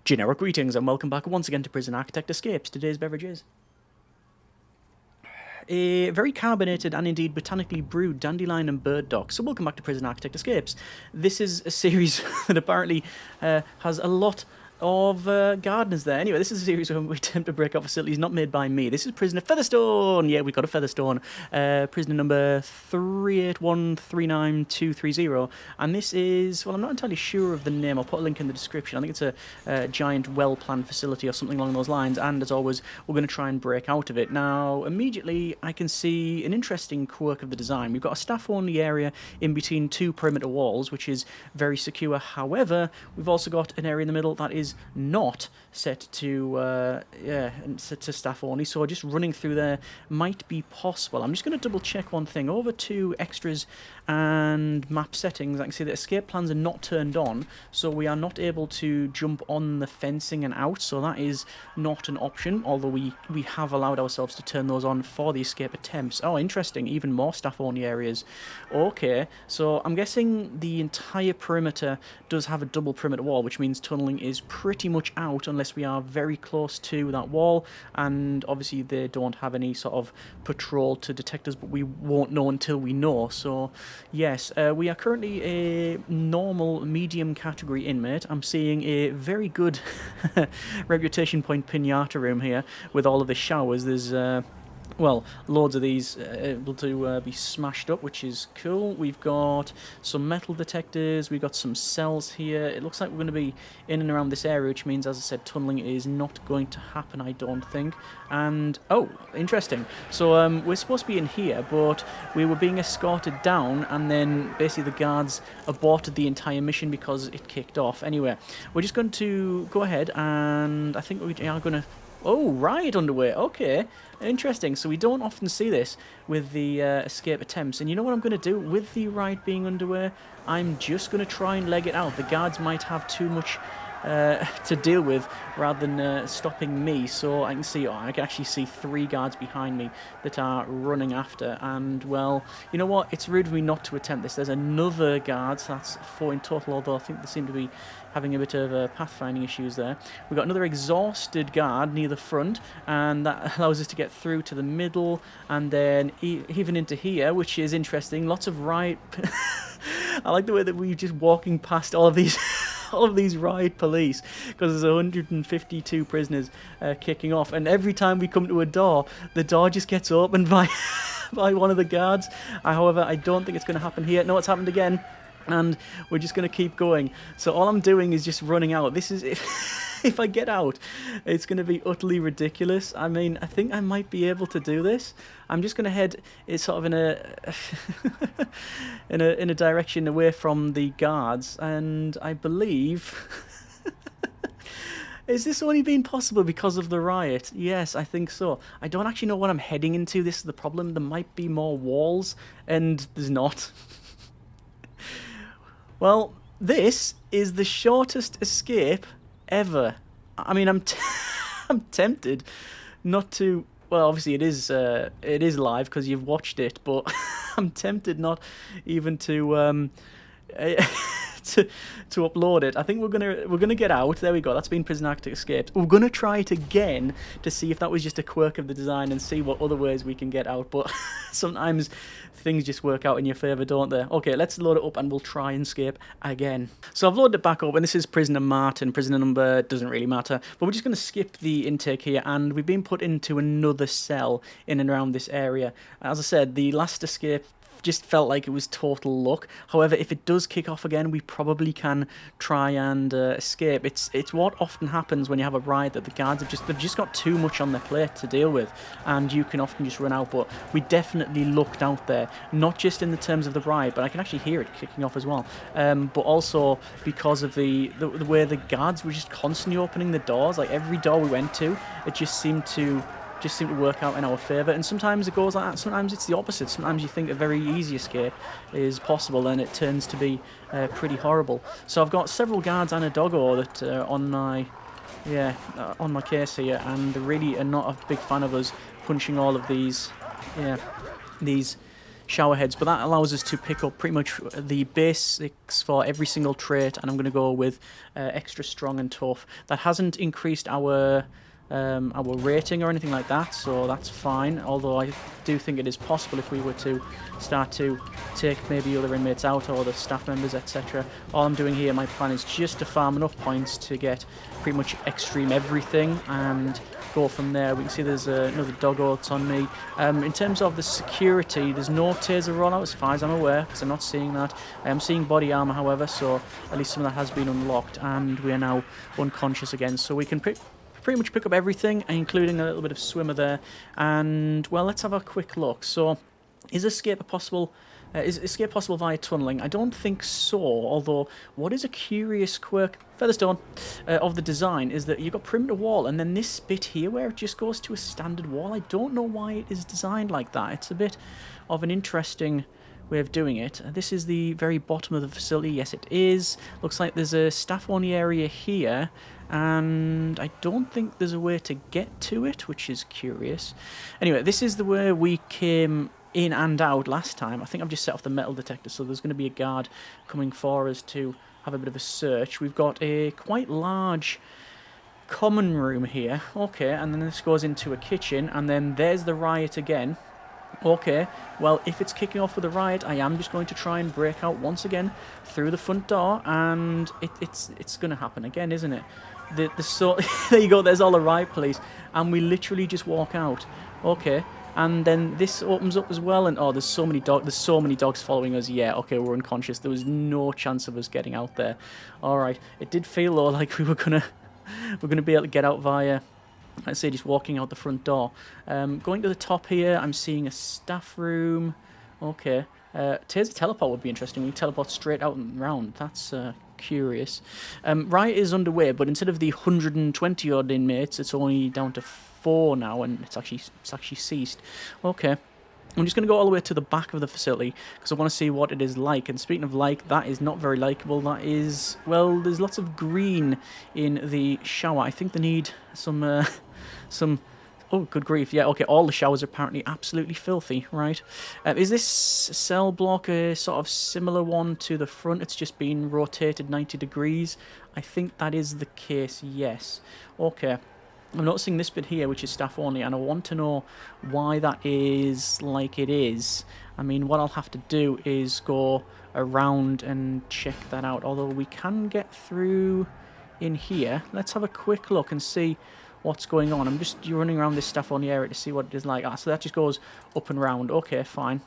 Generic greetings and welcome back once again to Prison Architect Escapes. Today's beverage is a very carbonated and indeed botanically brewed dandelion and bird dog. So welcome back to Prison Architect Escapes. This is a series that apparently has a lot of gardeners there. Anyway, this is a series where we attempt to break out facilities not made by me. This is Prisoner Featherstone. Yeah, we've got a Featherstone. Prisoner number 381392230. And this is, well, I'm not entirely sure of the name. I'll put a link in the description. I think it's a giant, well-planned facility or something along those lines. And as always, we're going to try and break out of it. Now, immediately, I can see an interesting quirk of the design. We've got a staff-only area in between two perimeter walls, which is very secure. However, we've also got an area in the middle that is not set to staff only, so just running through there might be possible. I'm just going to double check one thing. Over to extras and map settings, I can see that escape plans are not turned on, so we are not able to jump on the fencing and out, so that is not an option, although we have allowed ourselves to turn those on for the escape attempts. Oh, interesting, even more staff only areas. Okay, so I'm guessing the entire perimeter does have a double perimeter wall, which means tunneling is pretty much out unless we are very close to that wall, and obviously they don't have any sort of patrol to detect us, but we won't know until we know. So yes, we are currently a normal medium category inmate. I'm seeing a very good reputation point pinata room here with all of the showers. There's well, loads of these able to be smashed up, which is cool. We've got some metal detectors, we've got some cells here. It looks like we're going to be in and around this area, which means, as I said, tunneling is not going to happen, I don't think. And, oh, interesting. So we're supposed to be in here, but we were being escorted down, and then basically the guards aborted the entire mission because it kicked off. Anyway, we're just going to go ahead, and I think we are going to... Oh, riot underway. Okay, interesting. So we don't often see this with the escape attempts. And you know what I'm going to do with the riot being underway? I'm just going to try and leg it out. The guards might have too much to deal with rather than stopping me. So I can see, I can actually see 3 guards behind me that are running after. And, well, you know what? It's rude of me not to attempt this. There's another guard, so that's 4 in total, although I think they seem to be having a bit of pathfinding issues there. We've got another exhausted guard near the front, and that allows us to get through to the middle, and then even into here, which is interesting. Lots of riot... I like the way that we're just walking past all of these... all of these riot police, because there's 152 prisoners kicking off, and every time we come to a door, the door just gets opened by by one of the guards. However, I don't think it's going to happen here. No, it's happened again, and we're just going to keep going. So all I'm doing is just running out. This is if I get out, it's going to be utterly ridiculous. I mean, I think I might be able to do this. I'm just going to head sort of in a in a direction away from the guards, and I believe... Is this only been possible because of the riot? Yes, I think so. I don't actually know what I'm heading into. This is the problem. There might be more walls, and there's not. Well, this is the shortest escape ever. I mean, I'm tempted not to... Well, obviously it is live because you've watched it, but I'm tempted not even to to upload it. I think we're gonna get out. There we go. That's been Prison Architect Escapes. We're gonna try it again to see if that was just a quirk of the design and see what other ways we can get out. But sometimes things just work out in your favour, don't they? Okay, let's load it up and we'll try and escape again. So I've loaded it back up, and this is Prisoner Martin. Prisoner number doesn't really matter, but we're just going to skip the intake here, and we've been put into another cell in and around this area. As I said, the last escape just felt like it was total luck. However, if it does kick off again, we probably can try and escape. It's what often happens when you have a riot, that the guards they've just got too much on their plate to deal with, and you can often just run out. But we definitely lucked out there, not just in the terms of the riot, but I can actually hear it kicking off as well. But also because of the way the guards were just constantly opening the doors. Like every door we went to, it just seemed to work out in our favour, and sometimes it goes like that, sometimes it's the opposite. Sometimes you think a very easy escape is possible and it turns to be pretty horrible. So I've got several guards and a doggo that on my case here, and they really are not a big fan of us punching all of these shower heads, but that allows us to pick up pretty much the basics for every single trait, and I'm going to go with extra strong and tough. That hasn't increased our rating or anything like that, so that's fine, although I do think it is possible if we were to start to take maybe other inmates out or the staff members, etc. All I'm doing here, my plan is just to farm enough points to get pretty much extreme everything and go from there. We can see there's another doggo that's on me. In terms of the security, there's no taser rollout as far as I'm aware, because I'm not seeing that. I am seeing body armor, however, so at least some of that has been unlocked, and we are now unconscious again, so we can pretty much pick up everything, including a little bit of swimmer there. And well, let's have a quick look. So is escape possible via tunneling? I don't think so, although what is a curious quirk, Featherstone, of the design is that you've got perimeter wall, and then this bit here where it just goes to a standard wall. I don't know why it is designed like that. It's a bit of an interesting way of doing it. This is the very bottom of the facility. Yes, it is. Looks like there's a staff-only area here, and I don't think there's a way to get to it, which is curious. Anyway, this is the way we came in and out last time. I think I've just set off the metal detector, so there's going to be a guard coming for us to have a bit of a search. We've got a quite large common room here. Okay, and then this goes into a kitchen, and then there's the riot again. Okay, well, if it's kicking off with a riot, I am just going to try and break out once again through the front door, and it's going to happen again, isn't it? So there you go, there's all the riot police, and we literally just walk out. Okay, and then this opens up as well, and oh, there's so many dogs following us. Yeah, okay, we're unconscious. There was no chance of us getting out there. All right, it did feel though like we were gonna be able to get out via, let's say, just walking out the front door. Going to the top here, I'm seeing a staff room. Okay. Taser teleport would be interesting. We teleport straight out and round. That's curious. Riot is underway, but instead of the 120 odd inmates, it's only down to 4 now, and it's actually ceased. Okay. I'm just going to go all the way to the back of the facility because I want to see what it is like. And speaking of like, that is not very likeable. That is, well, there's lots of green in the shower. I think they need some, oh, good grief. Yeah, okay, all the showers are apparently absolutely filthy, right? Is this cell block a sort of similar one to the front? It's just been rotated 90 degrees. I think that is the case, yes. Okay. I'm noticing this bit here, which is staff only, and I want to know why that is like it is. I mean, what I'll have to do is go around and check that out, although we can get through in here. Let's have a quick look and see what's going on. I'm just running around this staff only area to see what it is like. Ah, so that just goes up and round. Okay, fine.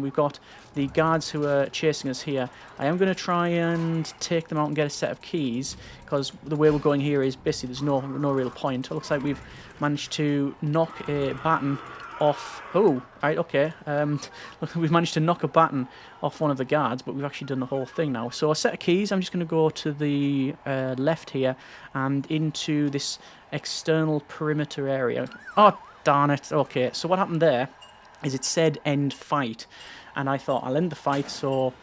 We've got the guards who are chasing us here. I am going to try and take them out and get a set of keys, because the way we're going here is basically there's no real point. It looks like we've managed to knock a baton off. Oh, right, okay. We've managed to knock a baton off one of the guards, but we've actually done the whole thing now. So a set of keys. I'm just going to go to the left here and into this external perimeter area. Oh, darn it. Okay, so what happened there is it said end fight, and I thought I'll end the fight so,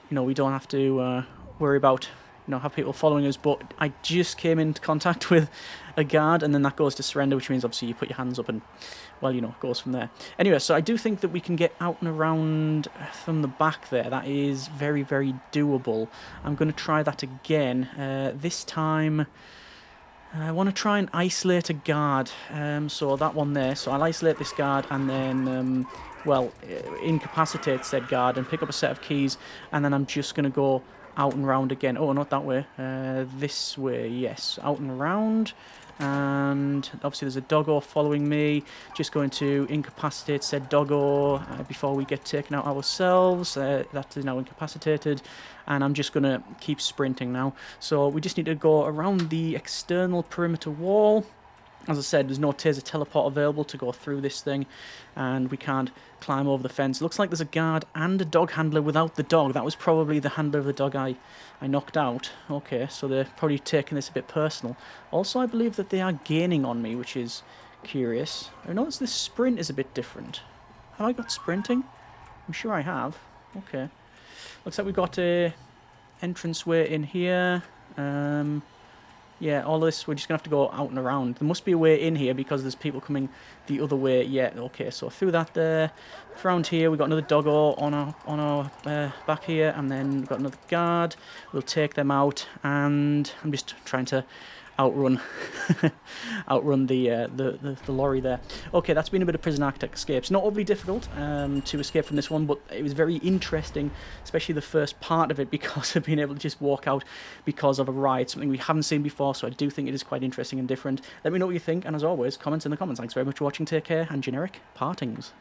you know, we don't have to worry about, you know, have people following us. But I just came into contact with a guard, and then that goes to surrender, which means obviously you put your hands up and, well, you know, it goes from there. Anyway, so I do think that we can get out and around from the back there. That is very, very doable. I'm going to try that again. This time I want to try and isolate a guard. So that one there. So I'll isolate this guard and then, well, incapacitate said guard and pick up a set of keys, and then I'm just going to go out and round again. Oh, not that way. This way, yes. Out and round. And obviously there's a doggo following me. Just going to incapacitate said doggo before we get taken out ourselves. That is now incapacitated, and I'm just going to keep sprinting now. So we just need to go around the external perimeter wall. As I said, there's no taser teleport available to go through this thing, and we can't climb over the fence. It looks like there's a guard and a dog handler without the dog. That was probably the handler of the dog I knocked out. Okay, so they're probably taking this a bit personal. Also, I believe that they are gaining on me, which is curious. I notice this sprint is a bit different. Have I got sprinting? I'm sure I have. Okay. Looks like we've got a entranceway in here. Yeah, all this, we're just going to have to go out and around. There must be a way in here because there's people coming the other way. Yeah, okay, so through that there. Around here, we've got another doggo on our back here, and then we've got another guard. We'll take them out, and I'm just trying to outrun outrun the lorry there. Okay, that's been a bit of Prison Architect escapes. Not overly difficult to escape from this one, but it was very interesting, especially the first part of it, because of being able to just walk out because of a ride, something we haven't seen before, so I do think it is quite interesting and different. Let me know what you think, and as always, comments in the comments. Thanks very much for watching, take care, and generic partings.